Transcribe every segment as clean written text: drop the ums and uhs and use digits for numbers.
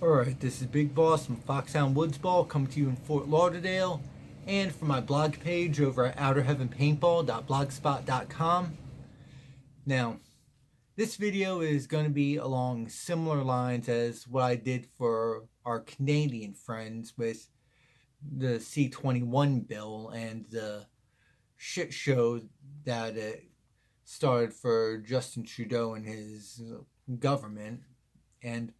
Alright, this is Big Boss from Foxhound Woodsball coming to you in Fort Lauderdale, and from my blog page over at outerheavenpaintball.blogspot.com. Now, this video is going to be along similar lines as what I did for our Canadian friends with the C-21 bill and the shit show that it started for Justin Trudeau and his government. And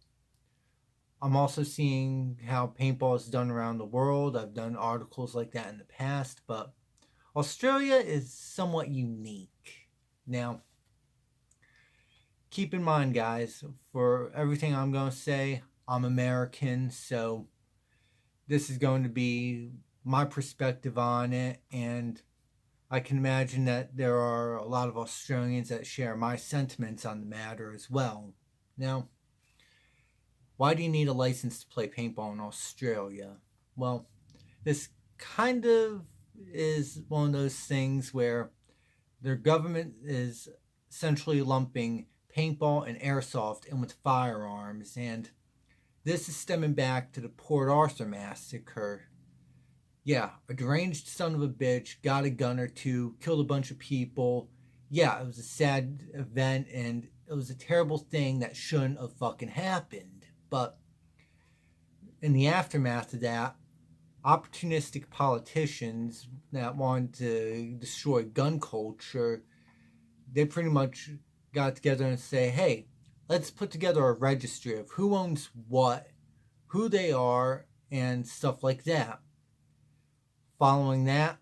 I'm also seeing how paintball is done around the world. I've done articles like that in the past, but Australia is somewhat unique. Now, keep in mind, guys, for everything I'm going to say, I'm American, so this is going to be my perspective on it, and I can imagine that there are a lot of Australians that share my sentiments on the matter as well. Now, why do you need a license to play paintball in Australia? Well, this kind of is one of those things where their government is essentially lumping paintball and airsoft in with firearms, and this is stemming back to the Port Arthur massacre. Yeah, a deranged son of a bitch got a gun or two, killed a bunch of people. Yeah, it was a sad event, and it was a terrible thing that shouldn't have fucking happened. But in the aftermath of that, opportunistic politicians that wanted to destroy gun culture, they pretty much got together and say, hey, let's put together a registry of who owns what, who they are, and stuff like that. Following that,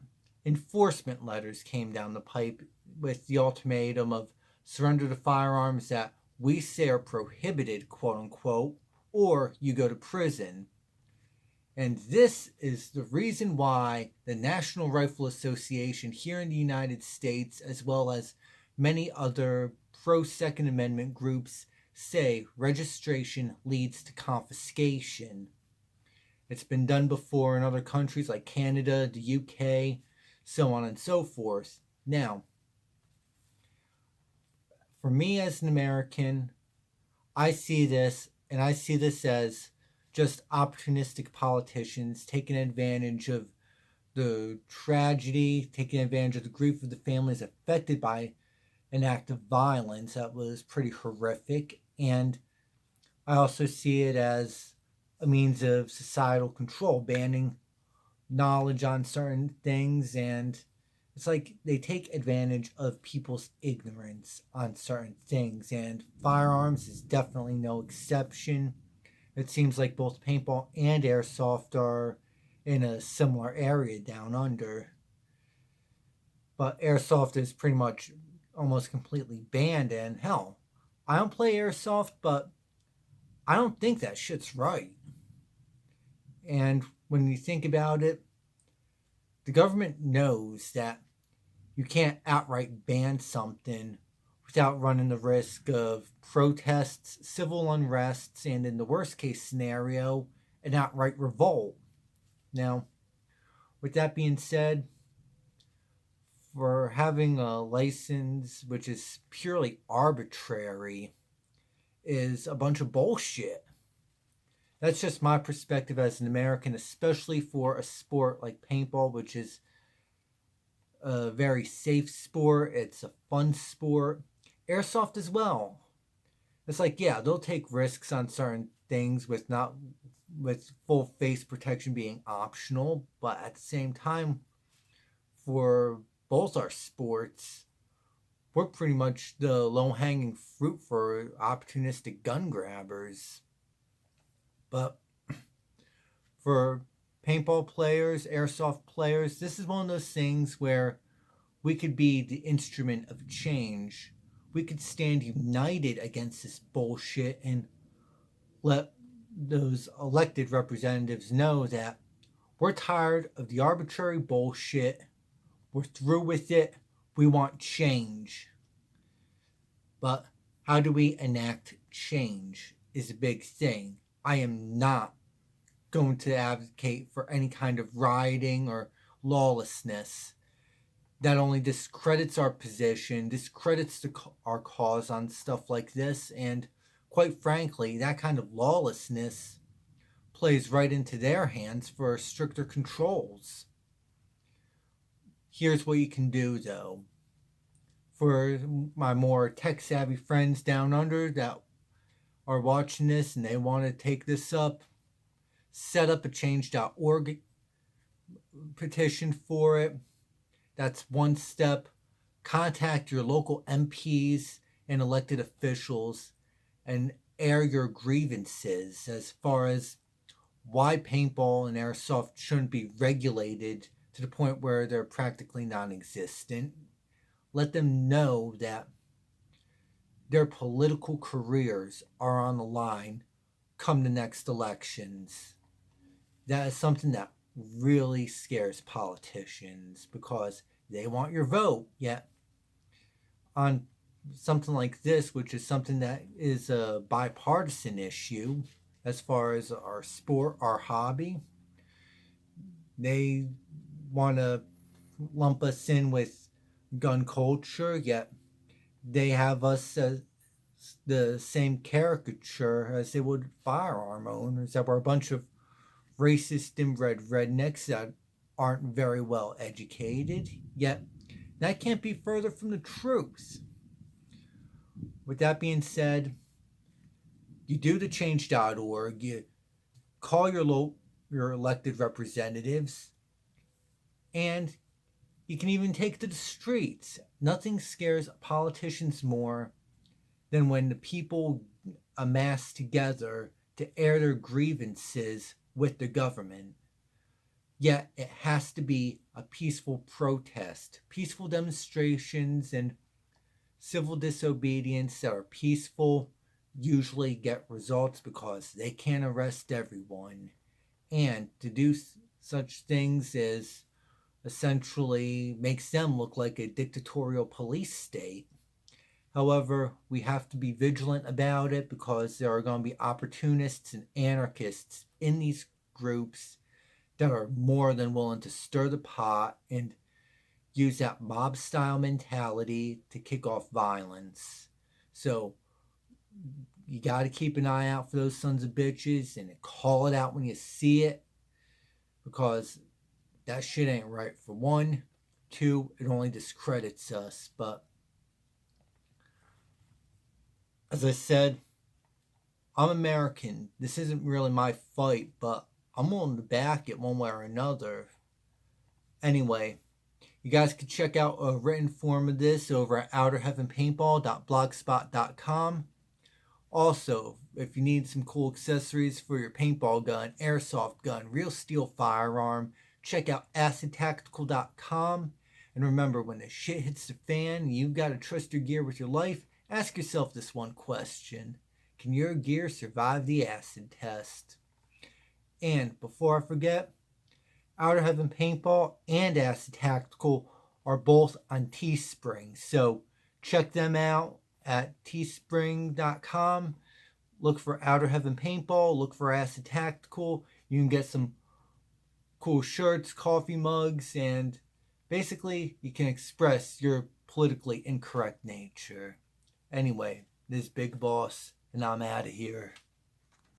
enforcement letters came down the pipe with the ultimatum of surrender the firearms that we say are prohibited, quote unquote, or you go to prison. And this is the reason why the National Rifle Association here in the United States, as well as many other pro-Second Amendment groups, say registration leads to confiscation. It's been done before in other countries like Canada, the UK, so on and so forth. Now, for me as an American, I see this as just opportunistic politicians taking advantage of the tragedy, taking advantage of the grief of the families affected by an act of violence that was pretty horrific. And I also see it as a means of societal control, banning knowledge on certain things, and it's like they take advantage of people's ignorance on certain things, and firearms is definitely no exception. It seems like both paintball and airsoft are in a similar area down under. But airsoft is pretty much almost completely banned, and hell, I don't play airsoft, but I don't think that shit's right. And when you think about it, the government knows that you can't outright ban something without running the risk of protests, civil unrests, and in the worst case scenario, an outright revolt. Now, with that being said, for having a license which is purely arbitrary is a bunch of bullshit. That's just my perspective as an American, especially for a sport like paintball, which is a very safe sport. It's a fun sport. Airsoft as well. It's like, yeah, they'll take risks on certain things with full face protection being optional, but at the same time, for both our sports, we're pretty much the low-hanging fruit for opportunistic gun grabbers. But for paintball players, airsoft players, this is one of those things where we could be the instrument of change. We could stand united against this bullshit and let those elected representatives know that we're tired of the arbitrary bullshit. We're through with it. We want change. But how do we enact change is a big thing. I am not going to advocate for any kind of rioting or lawlessness. That only discredits our position, discredits our cause on stuff like this, and quite frankly, that kind of lawlessness plays right into their hands for stricter controls. Here's what you can do, though. For my more tech-savvy friends down under that are watching this and they want to take this up, set up a change.org petition for it. That's one step. Contact your local MPs and elected officials and air your grievances as far as why paintball and airsoft shouldn't be regulated to the point where they're practically non-existent. Let them know that their political careers are on the line come the next elections. That is something that really scares politicians because they want your vote, yet on something like this, which is something that is a bipartisan issue as far as our sport, our hobby, they want to lump us in with gun culture, yet they have us as the same caricature as they would firearm owners, that we're a bunch of racist inbred rednecks that aren't very well educated, yet that can't be further from the truth. With that being said, you do the change.org, you call your elected representatives, and you can even take to the streets. Nothing scares politicians more than when the people amass together to air their grievances with the government. Yet it has to be a peaceful protest. Peaceful demonstrations and civil disobedience that are peaceful usually get results because they can't arrest everyone. And to do such things is essentially makes them look like a dictatorial police state. However, we have to be vigilant about it because there are going to be opportunists and anarchists in these groups that are more than willing to stir the pot and use that mob-style mentality to kick off violence. So you got to keep an eye out for those sons of bitches and call it out when you see it, because that shit ain't right, for one. Two, it only discredits us. But as I said, I'm American. This isn't really my fight, but I'm willing to back it one way or another. Anyway, you guys can check out a written form of this over at outerheavenpaintball.blogspot.com. Also, if you need some cool accessories for your paintball gun, airsoft gun, real steel firearm, check out acidtactical.com. And remember, when the shit hits the fan and you've got to trust your gear with your life, ask yourself this one question: can your gear survive the acid test? And before I forget, Outer Heaven Paintball and Acid Tactical are both on Teespring. So check them out at teespring.com. Look for Outer Heaven Paintball. Look for Acid Tactical. You can get some cool shirts, coffee mugs, and basically you can express your politically incorrect nature. Anyway, this is Big Boss, and I'm out of here.